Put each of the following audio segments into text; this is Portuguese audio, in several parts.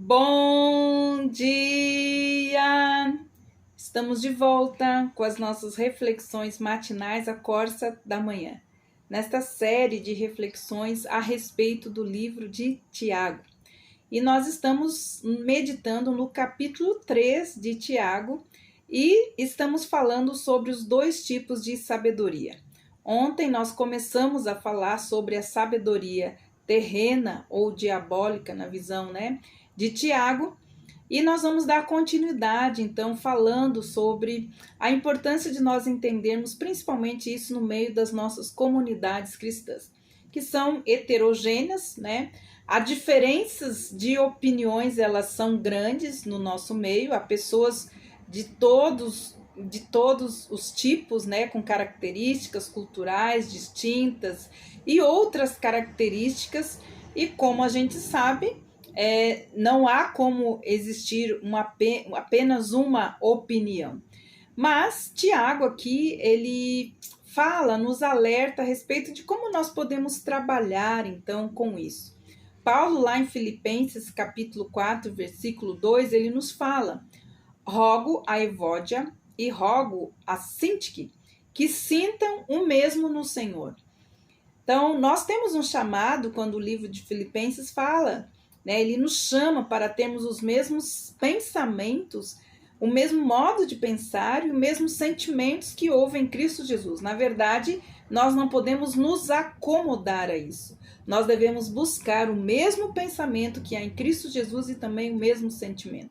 Bom dia! Estamos de volta com as nossas reflexões matinais à Corsa da Manhã, nesta série de reflexões a respeito do livro de Tiago. E nós estamos meditando no capítulo 3 de Tiago e estamos falando sobre os dois tipos de sabedoria. Ontem nós começamos a falar sobre a sabedoria terrena ou diabólica na visão, de Tiago, e nós vamos dar continuidade, então, falando sobre a importância de nós entendermos principalmente isso no meio das nossas comunidades cristãs, que são heterogêneas, Há diferenças de opiniões, elas são grandes no nosso meio, há pessoas de todos os tipos, com características culturais distintas e outras características, e como a gente sabe, não há como existir apenas uma opinião. Mas Tiago aqui, ele fala, nos alerta a respeito de como nós podemos trabalhar então com isso. Paulo, lá em Filipenses capítulo 4, versículo 2, ele nos fala: rogo a Evódia e rogo a Sintique que sintam o mesmo no Senhor. Então, nós temos um chamado quando o livro de Filipenses fala, ele nos chama para termos os mesmos pensamentos, o mesmo modo de pensar e os mesmos sentimentos que houve em Cristo Jesus. Na verdade, nós não podemos nos acomodar a isso. Nós devemos buscar o mesmo pensamento que há em Cristo Jesus e também o mesmo sentimento.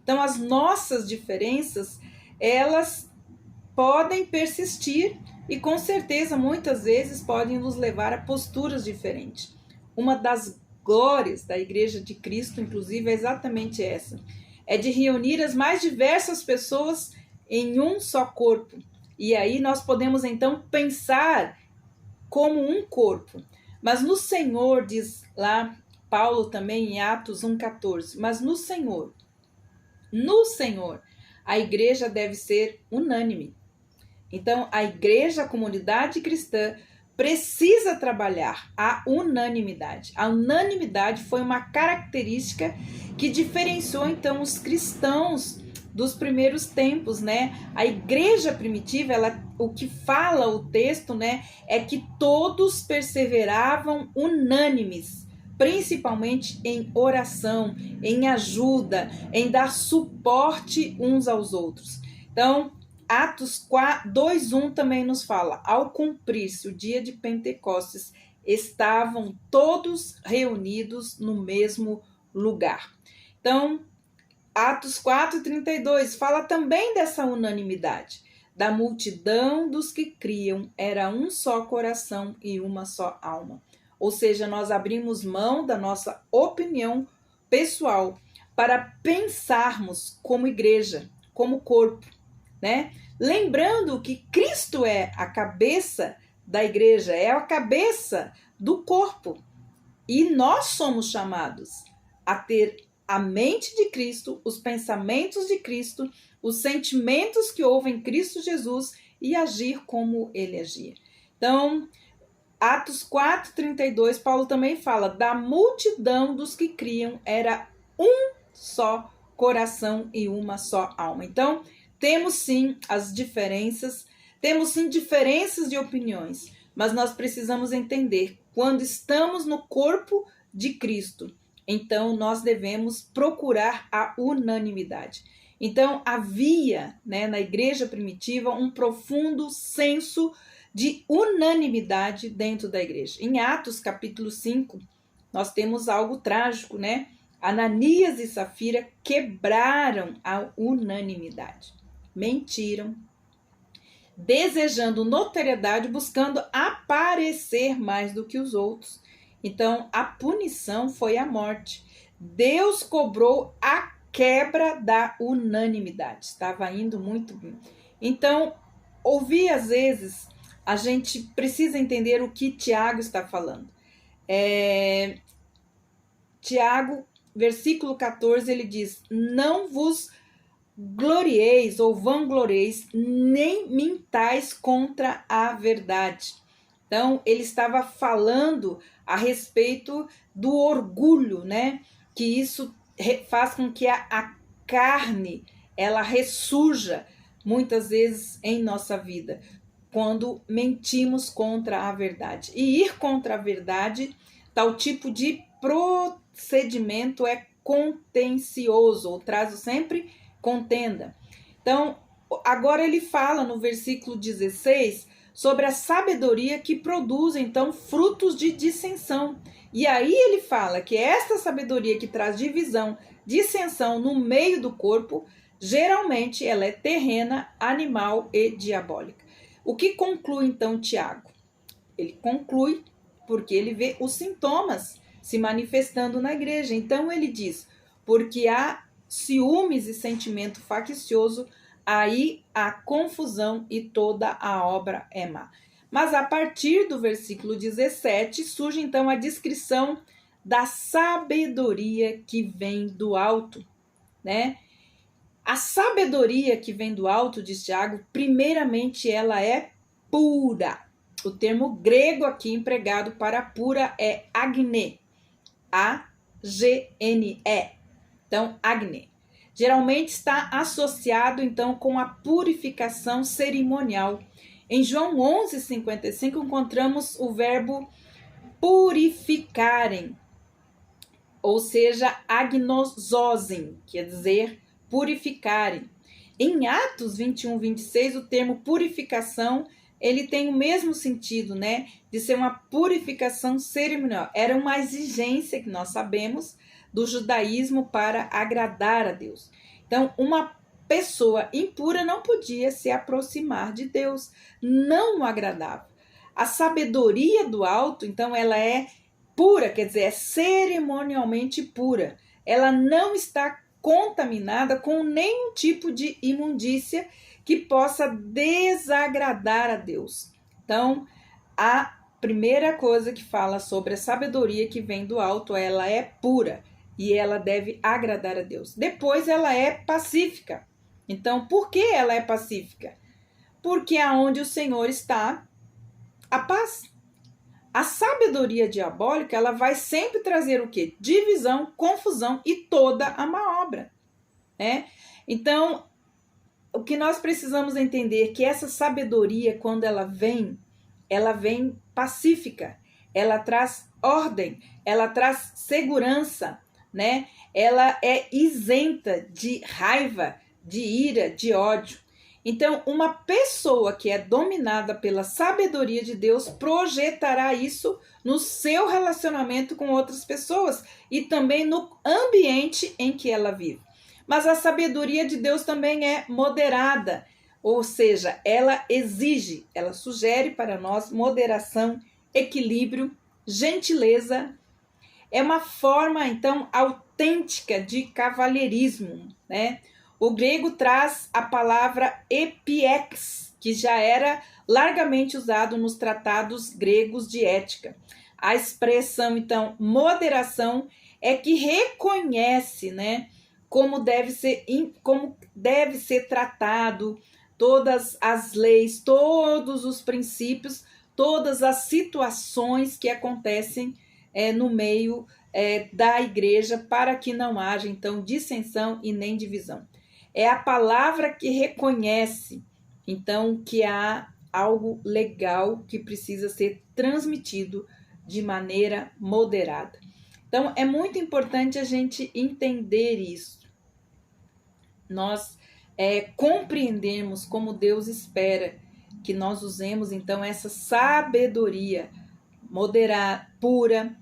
Então, as nossas diferenças, elas podem persistir e, com certeza, muitas vezes podem nos levar a posturas diferentes. Uma das glórias da Igreja de Cristo, inclusive, é exatamente essa. É de reunir as mais diversas pessoas em um só corpo. E aí nós podemos, então, pensar como um corpo. Mas no Senhor, diz lá Paulo também em Atos 1,14, mas no Senhor, a igreja deve ser unânime. Então, a igreja, a comunidade cristã, precisa trabalhar a unanimidade. A unanimidade foi uma característica que diferenciou, então, os cristãos dos primeiros tempos, A igreja primitiva, o que fala o texto, é que todos perseveravam unânimes, principalmente em oração, em ajuda, em dar suporte uns aos outros. Então, Atos 2:1 também nos fala: ao cumprir-se o dia de Pentecostes, estavam todos reunidos no mesmo lugar. Então, Atos 4:32 fala também dessa unanimidade. Da multidão dos que criam, era um só coração e uma só alma. Ou seja, nós abrimos mão da nossa opinião pessoal para pensarmos como igreja, como corpo, Lembrando que Cristo é a cabeça da igreja, é a cabeça do corpo. E nós somos chamados a ter a mente de Cristo, os pensamentos de Cristo, os sentimentos que houve em Cristo Jesus e agir como ele agia. Então, Atos 4:32, Paulo também fala: da multidão dos que criam era um só coração e uma só alma. Então, temos sim as diferenças, temos sim diferenças de opiniões, mas nós precisamos entender, quando estamos no corpo de Cristo, então nós devemos procurar a unanimidade. Então havia, na igreja primitiva, um profundo senso de unanimidade dentro da igreja. Em Atos capítulo 5, nós temos algo trágico, Ananias e Safira quebraram a unanimidade. Mentiram, desejando notoriedade, buscando aparecer mais do que os outros. Então, a punição foi a morte. Deus cobrou a quebra da unanimidade. Estava indo muito bem. Então, às vezes, a gente precisa entender o que Tiago está falando. Tiago, versículo 14, ele diz: não vos glorieis ou vanglorieis, nem mintais contra a verdade. Então, ele estava falando a respeito do orgulho, que isso faz com que a carne ela ressurja muitas vezes em nossa vida, quando mentimos contra a verdade. E ir contra a verdade, tal tipo de procedimento é contencioso, ou traz sempre contenda. Então, agora ele fala no versículo 16 sobre a sabedoria que produz, então, frutos de dissensão. E aí ele fala que esta sabedoria que traz divisão, dissensão no meio do corpo, geralmente ela é terrena, animal e diabólica. O que conclui então Tiago? Ele conclui porque ele vê os sintomas se manifestando na igreja. Então ele diz, porque há ciúmes e sentimento faccioso, aí há confusão e toda a obra é má. Mas a partir do versículo 17 surge então a descrição da sabedoria que vem do alto, né? A sabedoria que vem do alto, diz Tiago, primeiramente ela é pura. O termo grego aqui empregado para pura é agne, A-G-N-E. Então, agne. Geralmente está associado, então, com a purificação cerimonial. Em João 11:55, encontramos o verbo purificarem, ou seja, agnososen, quer dizer, purificarem. Em Atos 21:26, o termo purificação, ele tem o mesmo sentido, né? De ser uma purificação cerimonial. Era uma exigência que nós sabemos do judaísmo para agradar a Deus. Então, uma pessoa impura não podia se aproximar de Deus, não o agradava. A sabedoria do alto, então, ela é pura, quer dizer, é cerimonialmente pura. Ela não está contaminada com nenhum tipo de imundícia que possa desagradar a Deus. Então, a primeira coisa que fala sobre a sabedoria que vem do alto, ela é pura e ela deve agradar a Deus. Depois, ela é pacífica. Então, por que ela é pacífica? Porque aonde o Senhor está, a paz. A sabedoria diabólica, ela vai sempre trazer o quê? Divisão, confusão e toda a má obra, né? Então, o que nós precisamos entender é que essa sabedoria, quando ela vem pacífica, ela traz ordem, ela traz segurança, né? Ela é isenta de raiva, de ira, de ódio. Então, uma pessoa que é dominada pela sabedoria de Deus projetará isso no seu relacionamento com outras pessoas e também no ambiente em que ela vive. Mas a sabedoria de Deus também é moderada, ou seja, ela exige, ela sugere para nós moderação, equilíbrio, gentileza. É uma forma, então, autêntica de cavalheirismo, né? O grego traz a palavra epiex, que já era largamente usado nos tratados gregos de ética. A expressão, então, moderação é que reconhece, né, como deve ser tratado todas as leis, todos os princípios, todas as situações que acontecem no meio da igreja, para que não haja, então, dissensão e nem divisão. É a palavra que reconhece, então, que há algo legal que precisa ser transmitido de maneira moderada. Então, é muito importante a gente entender isso. Nós compreendemos como Deus espera que nós usemos, então, essa sabedoria moderada, pura,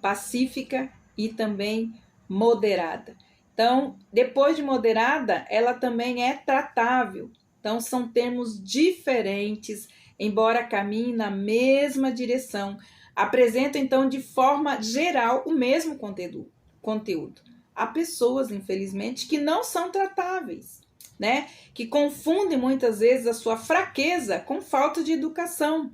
pacífica e também moderada. Então, depois de moderada, ela também é tratável. Então, são termos diferentes, embora caminhem na mesma direção. Apresentam, então, de forma geral, o mesmo conteúdo. Há pessoas, infelizmente, que não são tratáveis, né? Que confundem muitas vezes a sua fraqueza com falta de educação,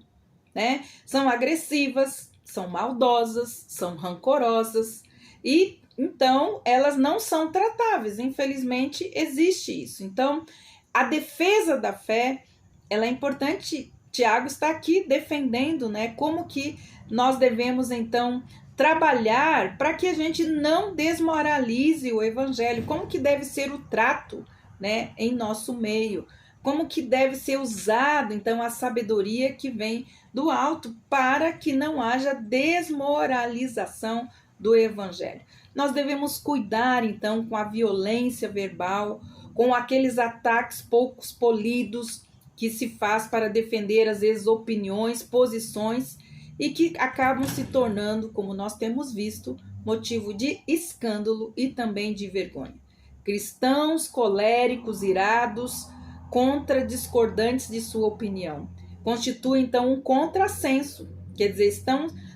né? São agressivas, são maldosas, são rancorosas e então elas não são tratáveis. Infelizmente existe isso. Então a defesa da fé, ela é importante. Tiago está aqui defendendo, né, como que nós devemos então trabalhar para que a gente não desmoralize o evangelho, como que deve ser o trato, né, em nosso meio, como que deve ser usado, então, a sabedoria que vem do alto para que não haja desmoralização do evangelho. Nós devemos cuidar, então, com a violência verbal, com aqueles ataques poucos polidos que se faz para defender, às vezes, opiniões, posições, e que acabam se tornando, como nós temos visto, motivo de escândalo e também de vergonha. Cristãos coléricos, irados, contra discordantes de sua opinião. Constitui, então, um contrassenso, quer dizer,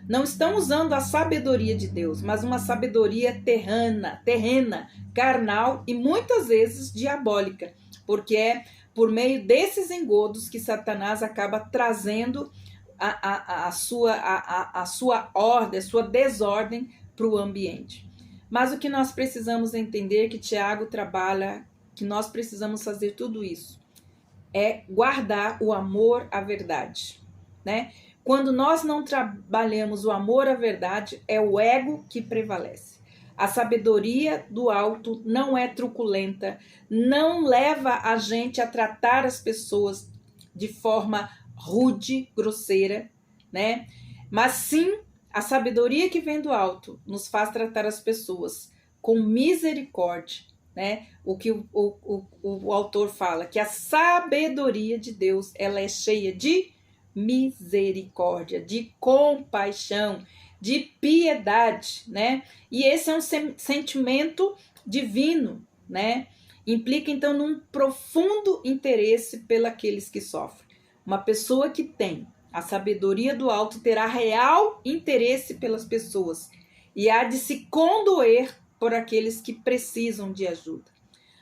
não estão usando a sabedoria de Deus, mas uma sabedoria terrena, carnal e muitas vezes diabólica, porque é por meio desses engodos que Satanás acaba trazendo a sua ordem, a sua desordem para o ambiente. Mas o que nós precisamos entender, que Tiago trabalha, que nós precisamos fazer tudo isso, é guardar o amor à verdade, né? Quando nós não trabalhamos o amor à verdade, é o ego que prevalece. A sabedoria do alto não é truculenta, não leva a gente a tratar as pessoas de forma rude, grosseira, né? Mas sim, a sabedoria que vem do alto nos faz tratar as pessoas com misericórdia, né? O que o autor fala, que a sabedoria de Deus, ela é cheia de misericórdia, de compaixão, de piedade, né? E esse é um sentimento divino, né? Implica, então, num profundo interesse pelos que sofrem. Uma pessoa que tem a sabedoria do alto terá real interesse pelas pessoas e há de se condoer por aqueles que precisam de ajuda.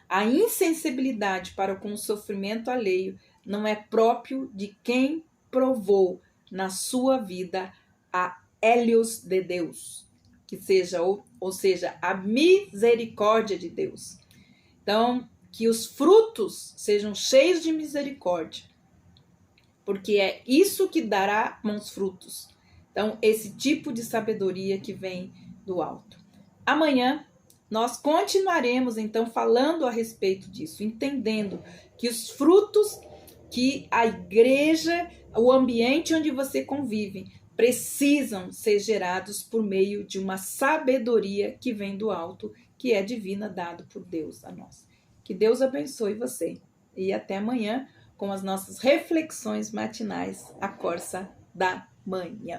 A insensibilidade para com o sofrimento alheio não é próprio de quem provou na sua vida a hélios de Deus, que seja, ou seja, a misericórdia de Deus. Então, que os frutos sejam cheios de misericórdia, porque é isso que dará bons frutos. Então, esse tipo de sabedoria que vem do alto. Amanhã, nós continuaremos, então, falando a respeito disso, entendendo que os frutos que a igreja, o ambiente onde você convive, precisam ser gerados por meio de uma sabedoria que vem do alto, que é divina, dado por Deus a nós. Que Deus abençoe você. E até amanhã com as nossas reflexões matinais, a Corsa da Manhã.